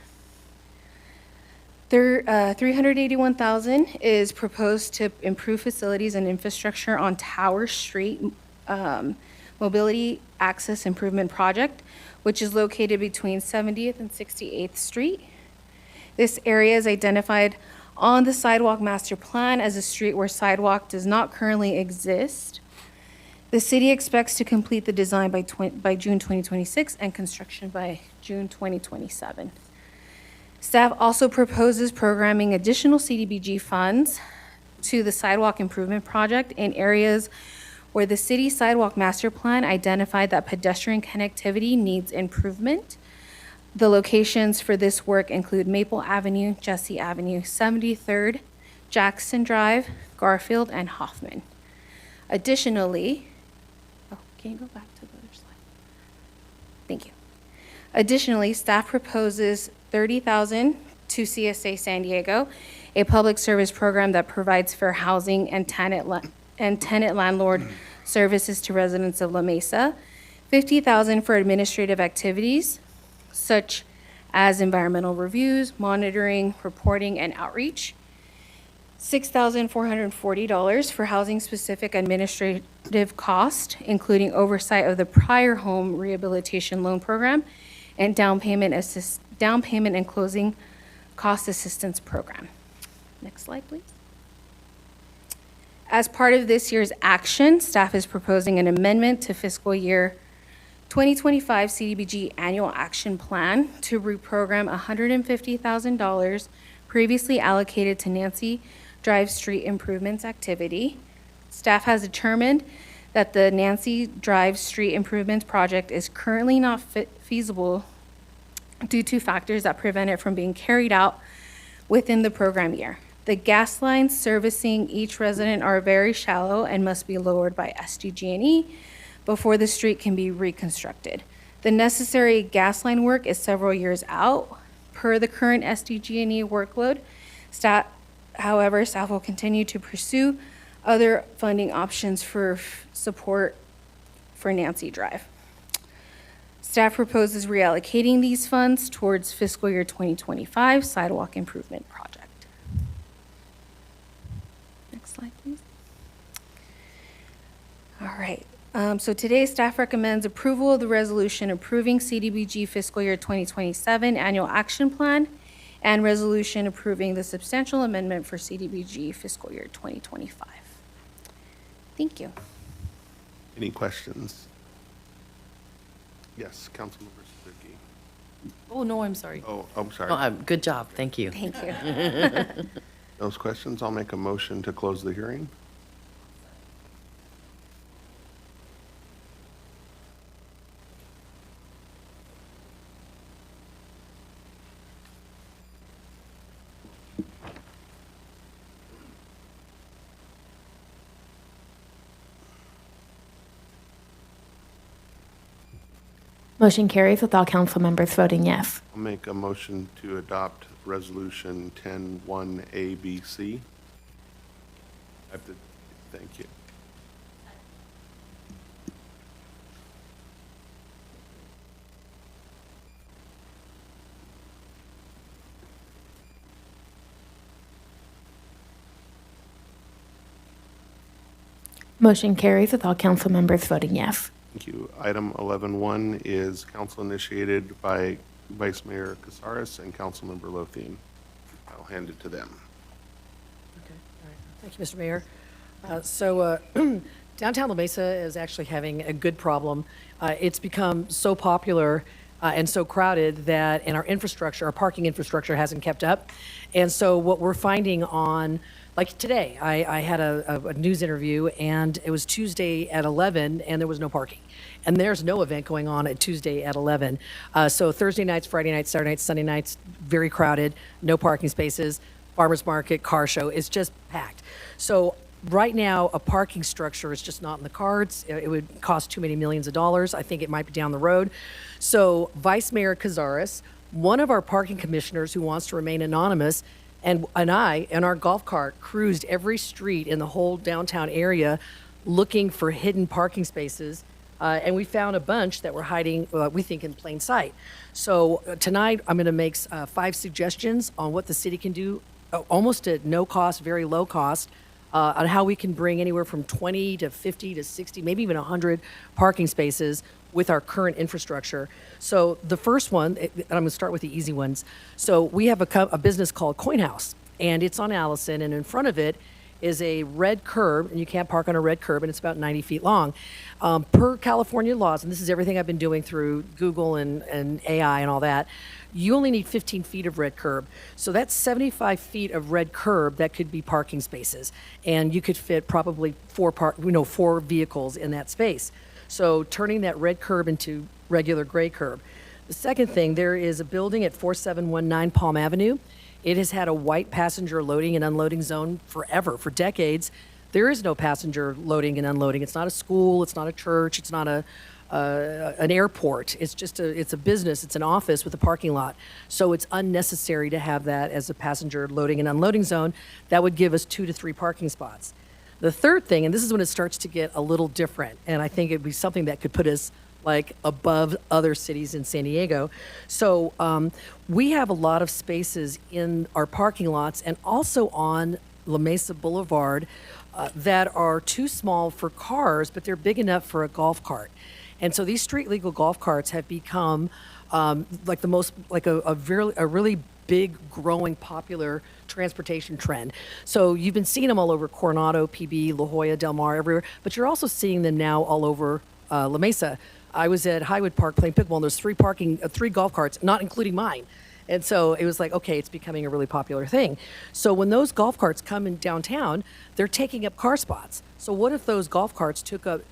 $381,000 is proposed to improve facilities and infrastructure on Tower Street Mobility Access Improvement Project, which is located between 70th and 68th Street. This area is identified on the sidewalk master plan as a street where sidewalk does not currently exist. The city expects to complete the design by June 2026 and construction by June 2027. Staff also proposes programming additional CDBG funds to the sidewalk improvement project in areas where the city sidewalk master plan identified that pedestrian connectivity needs improvement. The locations for this work include Maple Avenue, Jesse Avenue, 73rd, Jackson Drive, Garfield, and Hoffman. Additionally, can you go back to the other slide? Thank you. Additionally, staff proposes $30,000 to CSA San Diego, a public service program that provides fair housing and tenant landlord services to residents of La Mesa. $50,000 for administrative activities such as environmental reviews, monitoring, reporting, and outreach. $6,440 for housing-specific administrative cost, including oversight of the prior home rehabilitation loan program and down payment and closing cost assistance program. Next slide, please. As part of this year's action, staff is proposing an amendment to fiscal year 2025 CDBG annual action plan to reprogram $150,000 previously allocated to Nancy Drive Street Improvements activity. Staff has determined that the Nancy Drive Street Improvements project is currently not feasible due to factors that prevent it from being carried out within the program year. The gas lines servicing each resident are very shallow and must be lowered by SDG&E before the street can be reconstructed. The necessary gas line work is several years out. Per the current SDG&E workload, however, staff will continue to pursue other funding options for support for Nancy Drive. Staff proposes reallocating these funds towards fiscal year 2025 sidewalk improvement project. Next slide, please. All right. So today, staff recommends approval of the resolution approving CDBG fiscal year 2027 annual action plan and resolution approving the substantial amendment for CDBG fiscal year 2025. Thank you. Any questions? Yes, Councilmember Suzuki. Oh, no, I'm sorry. Oh, I'm sorry. No, good job. Thank you. Thank you. Those questions, I'll make a motion to close the hearing. Motion carries with all council members voting yes. I'll make a motion to adopt Resolution 10-1ABC. Thank you. Motion carries with all council members voting yes. Thank you. Item 11-1 is council initiated by Vice Mayor Casares and Councilmember Lothine. I'll hand it to them. Okay. All right. Thank you, Mr. Mayor. Downtown La Mesa is actually having a good problem. It's become so popular and so crowded that in our infrastructure, our parking infrastructure hasn't kept up. And so what we're finding on, like today, I had a news interview and it was Tuesday at 11 and there was no parking. And there's no event going on at Tuesday at 11. So Thursday nights, Friday nights, Saturday nights, Sunday nights, very crowded, no parking spaces, farmer's market, car show, it's just packed. So Right now, a parking structure is just not in the cards. It would cost too many millions of dollars. I think it might be down the road. So Vice Mayor Cazares, one of our parking commissioners who wants to remain anonymous, and I and our golf cart cruised every street in the whole downtown area looking for hidden parking spaces. And we found a bunch that were hiding, we think, in plain sight. So tonight, I'm going to make 5 suggestions on what the city can do, almost at no cost, very low cost, on how we can bring anywhere from 20 to 50 to 60, maybe even 100 parking spaces with our current infrastructure. So the first one, and I'm going to start with the easy ones. So we have a business called Coin House, and it's on Allison, and in front of it is a red curb, and you can't park on a red curb, and it's about 90 feet long. Per California laws, and this is everything I've been doing through Google and AI and all that, you only need 15 feet of red curb. So that's 75 feet of red curb that could be parking spaces. And you could fit probably 4 vehicles in that space. So turning that red curb into regular gray curb. The second thing, there is a building at 4719 Palm Avenue. It has had a white passenger loading and unloading zone forever, for decades. There is no passenger loading and unloading. It's not a school, it's not a church, it's not an airport. It's just it's a business, it's an office with a parking lot. So it's unnecessary to have that as a passenger loading and unloading zone. That would give us 2 to 3 parking spots. The third thing, and this is when it starts to get a little different, and I think it'd be something that could put us like above other cities in San Diego. So we have a lot of spaces in our parking lots and also on La Mesa Boulevard that are too small for cars, but they're big enough for a golf cart. And so these street legal golf carts have become like a really big, growing, popular transportation trend. So you've been seeing them all over Coronado, PB, La Jolla, Del Mar, everywhere, but you're also seeing them now all over La Mesa. I was at Highwood Park playing pickleball, and there's 3 golf carts, not including mine. And so it was like, okay, it's becoming a really popular thing. So when those golf carts come in downtown, they're taking up car spots. So what if those golf carts took up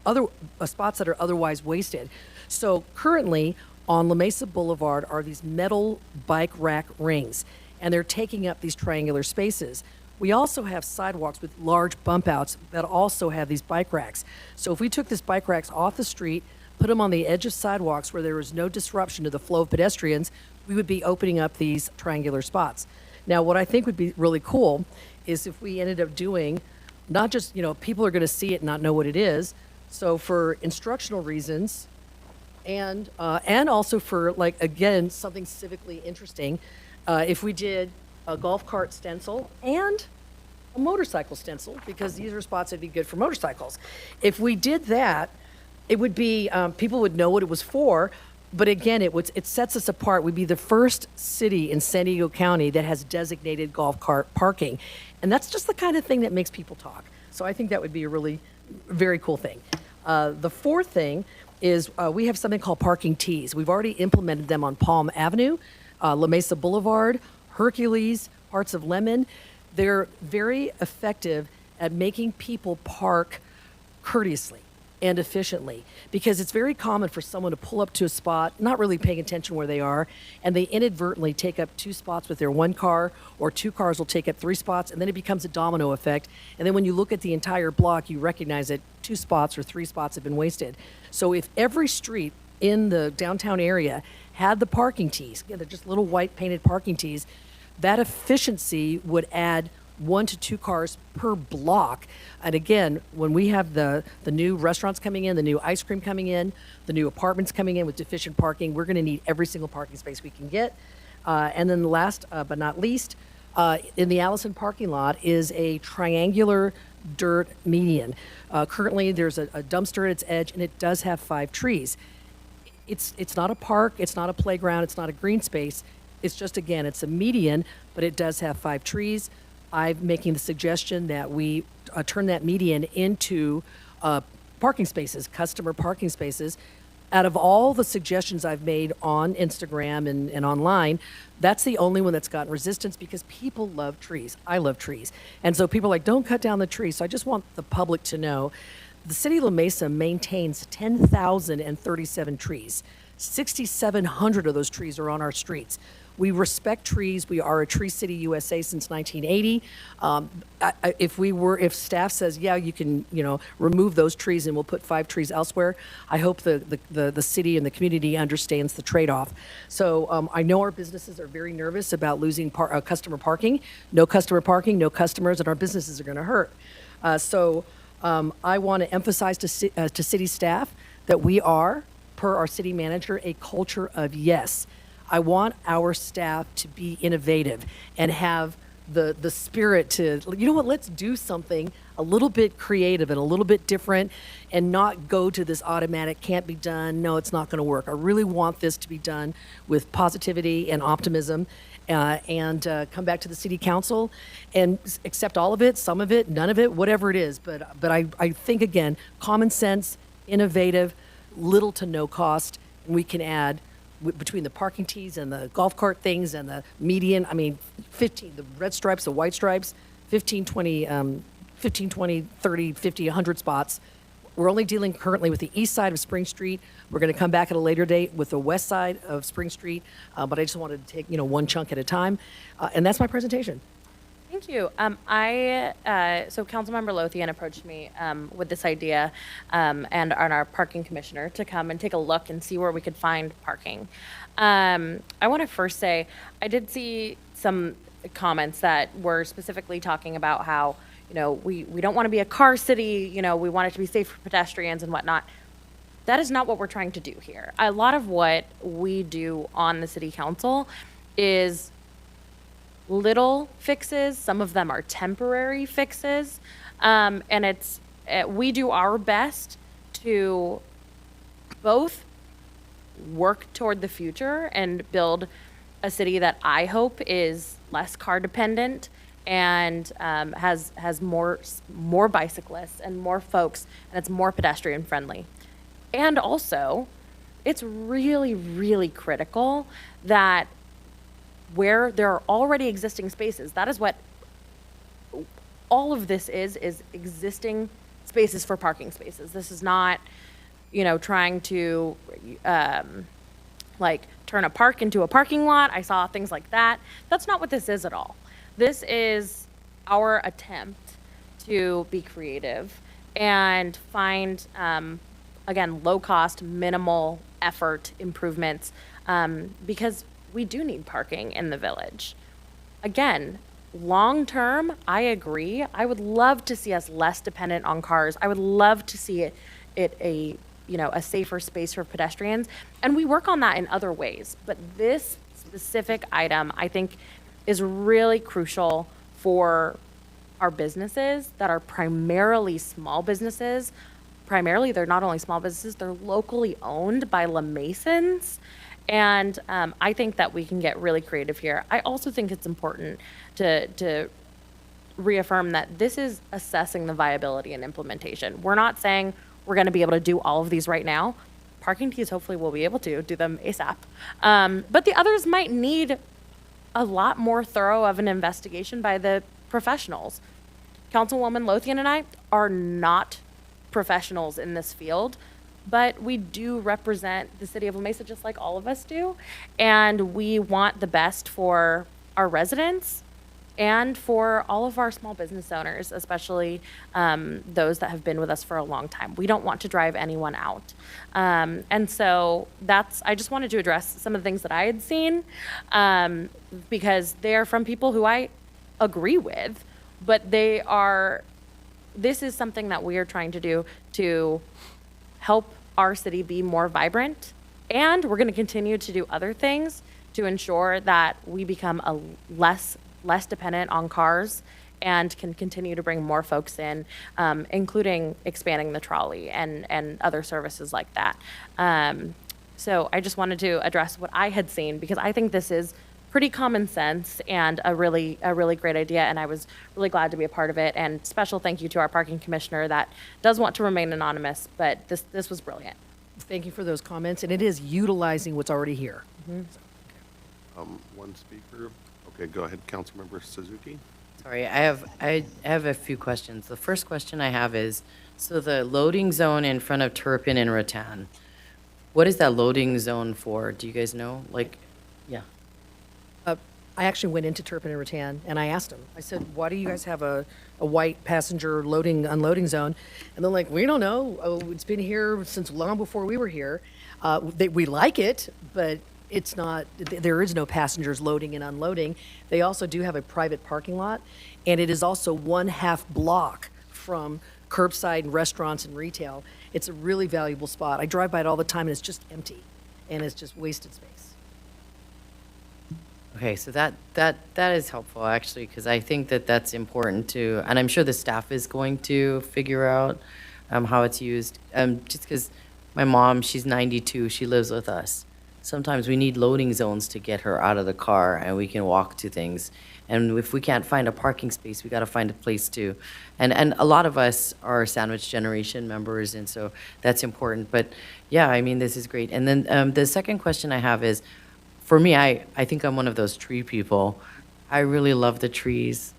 other spots that are otherwise wasted? So currently on La Mesa Boulevard are these metal bike rack rings, and they're taking up these triangular spaces. We also have sidewalks with large bump outs that also have these bike racks. So if we took these bike racks off the street, put them on the edge of sidewalks where there was no disruption to the flow of pedestrians, we would be opening up these triangular spots. Now, what I think would be really cool is if we ended up doing, not just, people are going to see it and not know what it is. So for instructional reasons, and also for, like, again, something civically interesting, if we did a golf cart stencil and a motorcycle stencil, because these are spots that'd be good for motorcycles. If we did that, it would be, people would know what it was for, but again, it sets us apart. We'd be the first city in San Diego County that has designated golf cart parking. And that's just the kind of thing that makes people talk. So I think that would be a really very cool thing. The fourth thing is we have something called parking tees. We've already implemented them on Palm Avenue, La Mesa Boulevard, Hercules, parts of Lemon. They're very effective at making people park courteously and efficiently, because it's very common for someone to pull up to a spot, not really paying attention where they are, and they inadvertently take up 2 spots with their 1 car, or 2 cars will take up 3 spots, and then it becomes a domino effect. And then when you look at the entire block, you recognize that 2 spots or 3 spots have been wasted. So if every street in the downtown area had the parking tees, they're just little white painted parking tees, that efficiency would add 1 to 2 cars per block. And again, when we have the new restaurants coming in, the new ice cream coming in, the new apartments coming in with deficient parking, we're going to need every single parking space we can get. And then last but not least, in the Allison parking lot is a triangular dirt median. Currently, there's a dumpster at its edge, and it does have 5 trees. It's not a park, it's not a playground, it's not a green space. It's just, again, it's a median, but it does have 5 trees. I'm making the suggestion that we turn that median into parking spaces, customer parking spaces. Out of all the suggestions I've made on Instagram and online, that's the only one that's gotten resistance, because people love trees. I love trees. And so people are like, don't cut down the trees. So I just want the public to know the city of La Mesa maintains 10,037 trees. 6,700 of those trees are on our streets. We respect trees. We are a Tree City USA since 1980. If staff says, yeah, you can, remove those trees and we'll put 5 trees elsewhere, I hope the city and the community understands the trade-off. So I know our businesses are very nervous about losing customer parking. No customer parking, no customers, and our businesses are going to hurt. I want to emphasize to city staff that we are, per our city manager, a culture of yes. I want our staff to be innovative and have the spirit to, let's do something a little bit creative and a little bit different and not go to this automatic, can't be done, no, it's not going to work. I really want this to be done with positivity and optimism and come back to the city council and accept all of it, some of it, none of it, whatever it is. But I think, again, common sense, innovative, little to no cost, and we can add between the parking tees and the golf cart things and the median, 15, the red stripes, the white stripes, 15, 20, 30, 50, 100 spots. We're only dealing currently with the east side of Spring Street. We're going to come back at a later date with the west side of Spring Street, but I just wanted to take, one chunk at a time. And that's my presentation. Thank you. So Councilmember Lothian approached me with this idea and our parking commissioner to come and take a look and see where we could find parking. I want to first say I did see some comments that were specifically talking about how, we don't want to be a car city, we want it to be safe for pedestrians and whatnot. That is not what we're trying to do here. A lot of what we do on the city council is little fixes. Some of them are temporary fixes. And we do our best to both work toward the future and build a city that I hope is less car dependent and has more bicyclists and more folks, and it's more pedestrian friendly. And also, it's really, really critical that where there are already existing spaces, that is what all of this is existing spaces for parking spaces. This is not, trying to turn a park into a parking lot. I saw things like that. That's not what this is at all. This is our attempt to be creative and find, again, low cost, minimal effort improvements because we do need parking in the village. Again, long term, I agree. I would love to see us less dependent on cars. I would love to see it a safer space for pedestrians. And we work on that in other ways. But this specific item, I think, is really crucial for our businesses that are primarily small businesses. Primarily, they're not only small businesses, they're locally owned by La Masons. And I think that we can get really creative here. I also think it's important to reaffirm that this is assessing the viability and implementation. We're not saying we're going to be able to do all of these right now. Parking tees, hopefully we'll be able to do them ASAP. But the others might need a lot more thorough of an investigation by the professionals. Councilwoman Lothian and I are not professionals in this field, but we do represent the city of La Mesa just like all of us do. And we want the best for our residents and for all of our small business owners, especially those that have been with us for a long time. We don't want to drive anyone out. And so I just wanted to address some of the things that I had seen because they are from people who I agree with, but this is something that we are trying to do to help our city be more vibrant. And we're going to continue to do other things to ensure that we become a less dependent on cars and can continue to bring more folks in, including expanding the trolley and other services like that. So I just wanted to address what I had seen because I think this is pretty common sense and a really great idea, and I was really glad to be a part of it. And special thank you to our parking commissioner that does want to remain anonymous, but this was brilliant. Thank you for those comments, and it is utilizing what's already here. One speaker. Okay, go ahead, Councilmember Suzuki. Sorry, I have a few questions. The first question I have is, so the loading zone in front of Turpin and Rattan, what is that loading zone for? Do you guys know? Yeah. I actually went into Turpin and Rattan and I asked them, I said, why do you guys have a white passenger loading, unloading zone? And they're like, we don't know. Oh, it's been here since long before we were here. We like it, but it's not, there is no passengers loading and unloading. They also do have a private parking lot, and it is also 1/2 block from curbside and restaurants and retail. It's a really valuable spot. I drive by it all the time, and it's just empty, and it's just wasted space. Okay, so that is helpful, actually, because I think that that's important to, and I'm sure the staff is going to figure out how it's used. Just because my mom, she's 92, she lives with us. Sometimes we need loading zones to get her out of the car and we can walk to things. And if we can't find a parking space, we got to find a place to. And a lot of us are sandwich generation members, and so that's important. But yeah, I mean, this is great. And then the second question I have is, for me, I think I'm one of those tree people. I really love the trees,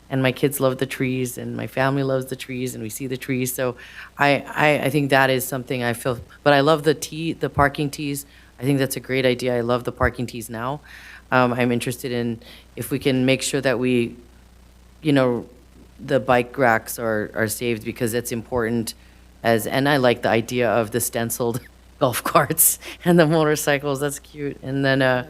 and my kids love the trees, and my family loves the trees, and we see the trees. So I think that is something I feel. But I love the parking tees. I think that's a great idea. I love the parking tees now. I'm interested in if we can make sure that we, the bike racks are saved, because it's important. And I like the idea of the stenciled golf carts and the motorcycles. That's cute. And then,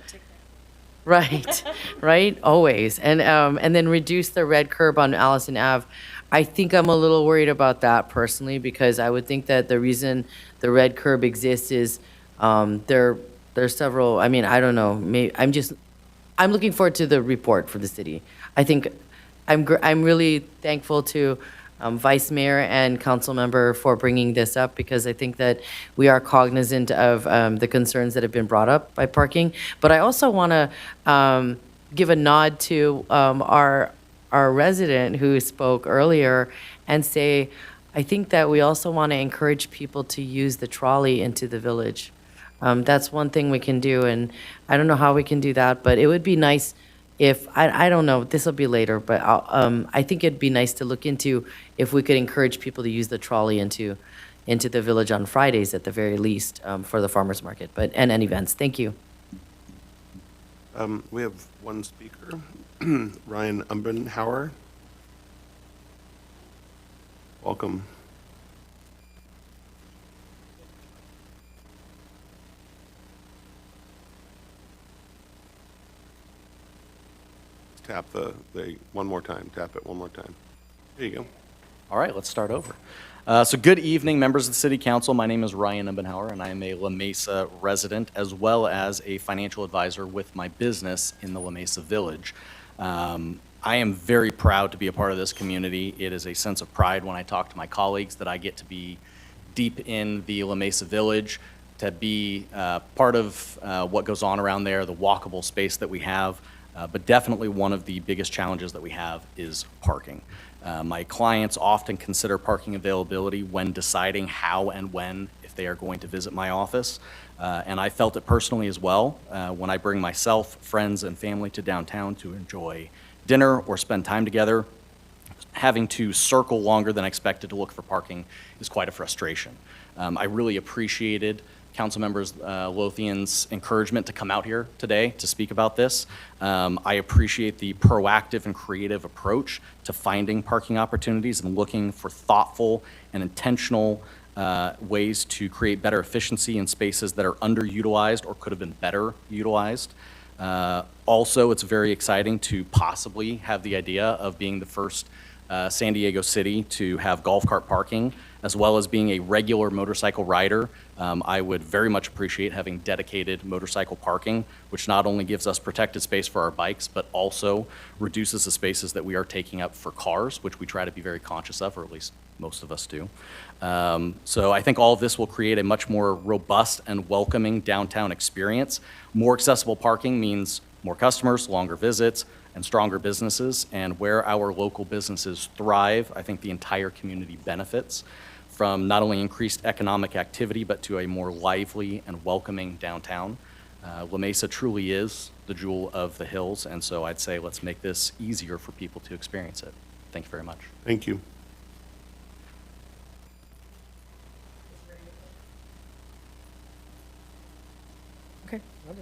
right, always. And then reduce the red curb on Allison Ave. I think I'm a little worried about that personally, because I would think that the reason the red curb exists is there's several. I mean, I don't know. Maybe I'm looking forward to the report for the city. I think I'm really thankful to Vice Mayor and Council Member for bringing this up, because I think that we are cognizant of the concerns that have been brought up by parking. But I also want to give a nod to our resident who spoke earlier and say, I think that we also want to encourage people to use the trolley into the village. That's one thing we can do, and I don't know how we can do that, but it would be nice if, I don't know, this will be later, but I think it'd be nice to look into if we could encourage people to use the trolley into the village on Fridays at the very least, for the farmers market, and events. Thank you. We have one speaker, Ryan Umbenhauer. Welcome. Tap the one more time. Tap it one more time. There you go. All right, let's start over. So good evening, members of the City Council. My name is Ryan Umbenhauer, and I am a La Mesa resident, as well as a financial advisor with my business in the La Mesa Village. I am very proud to be a part of this community. It is a sense of pride when I talk to my colleagues that I get to be deep in the La Mesa Village, to be part of what goes on around there, the walkable space that we have. But definitely one of the biggest challenges that we have is parking. My clients often consider parking availability when deciding how and when, if they are going to visit my office. And I felt it personally as well when I bring myself, friends, and family to downtown to enjoy dinner or spend time together. Having to circle longer than expected to look for parking is quite a frustration. I really appreciated Councilmembers Lothian's encouragement to come out here today to speak about this. I appreciate the proactive and creative approach to finding parking opportunities and looking for thoughtful and intentional ways to create better efficiency in spaces that are underutilized or could have been better utilized. Also, it's very exciting to possibly have the idea of being the first San Diego city to have golf cart parking, as well as being a regular motorcycle rider. I would very much appreciate having dedicated motorcycle parking, which not only gives us protected space for our bikes, but also reduces the spaces that we are taking up for cars, which we try to be very conscious of, or at least most of us do. So I think all of this will create a much more robust and welcoming downtown experience. More accessible parking means more customers, longer visits, and stronger businesses. And where our local businesses thrive, I think the entire community benefits from not only increased economic activity, but to a more lively and welcoming downtown. La Mesa truly is the jewel of the hills, and so I'd say let's make this easier for people to experience it. Thank you very much. Thank you. Okay, I'll do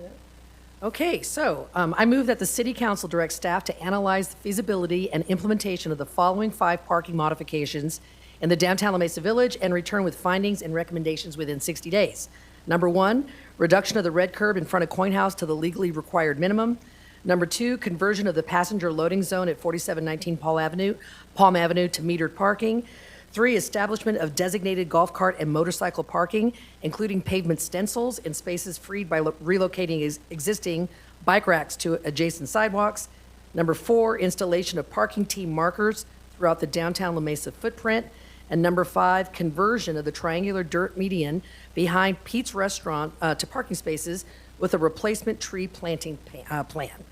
Okay, so I move that the city council direct staff to analyze the feasibility and implementation of the following 5 parking modifications in the downtown La Mesa Village and return with findings and recommendations within 60 days. Number 1, reduction of the red curb in front of Coin House to the legally required minimum. Number 2, conversion of the passenger loading zone at 4719 Palm Avenue to metered parking. 3, establishment of designated golf cart and motorcycle parking, including pavement stencils in spaces freed by relocating existing bike racks to adjacent sidewalks. Number 4, installation of parking team markers throughout the downtown La Mesa footprint. And number 5, conversion of the triangular dirt median behind Pete's Restaurant to parking spaces with a replacement tree planting plan.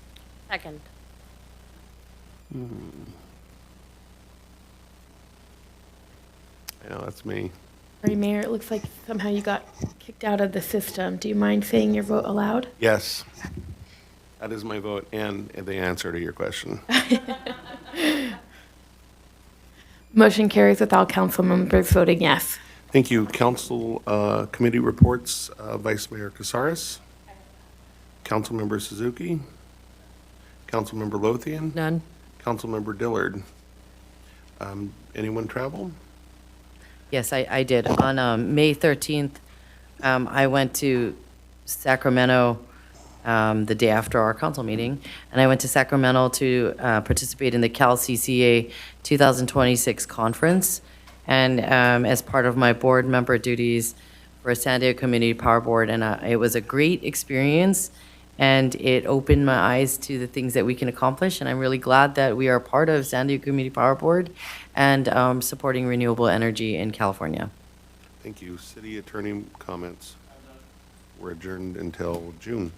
Second. I know, that's me. Sorry, Mayor, it looks like somehow you got kicked out of the system. Do you mind saying your vote aloud? Yes. That is my vote and the answer to your question. Motion carries with all council members voting yes. Thank you. Council committee reports, Vice Mayor Casares. Councilmember Suzuki. Councilmember Lothian. None. Councilmember Dillard. Anyone travel? Yes, I did. On May 13th, I went to Sacramento the day after our council meeting, and I went to Sacramento to participate in the Cal CCA 2026 conference. And as part of my board member duties for San Diego Community Power Board, and it was a great experience, and it opened my eyes to the things that we can accomplish. And I'm really glad that we are part of San Diego Community Power Board and supporting renewable energy in California. Thank you. City attorney comments. We're adjourned until June.